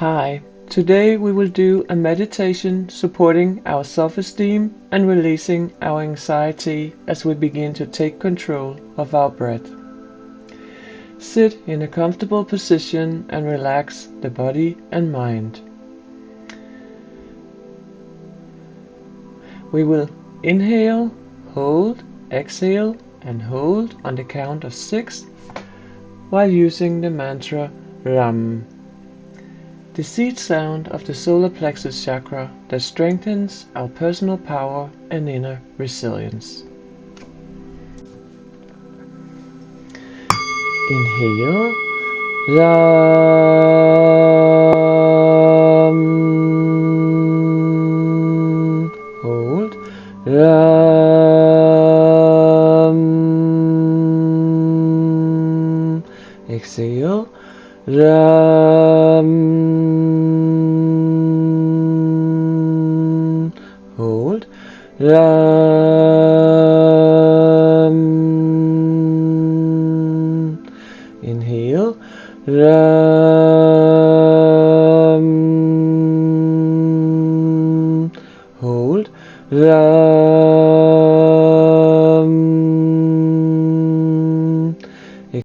Hi, today we will do a meditation supporting our self-esteem and releasing our anxiety as we begin to take control of our breath. Sit in a comfortable position and relax the body and mind. We will inhale, hold, exhale and hold on the count of 6 while using the mantra Ram, the seed sound of the solar plexus chakra that strengthens our personal power and inner resilience. Inhale, Ram. Hold, Ram. Exhale, Ram. Hold, Ram. Inhale, Ram. Hold, Ram.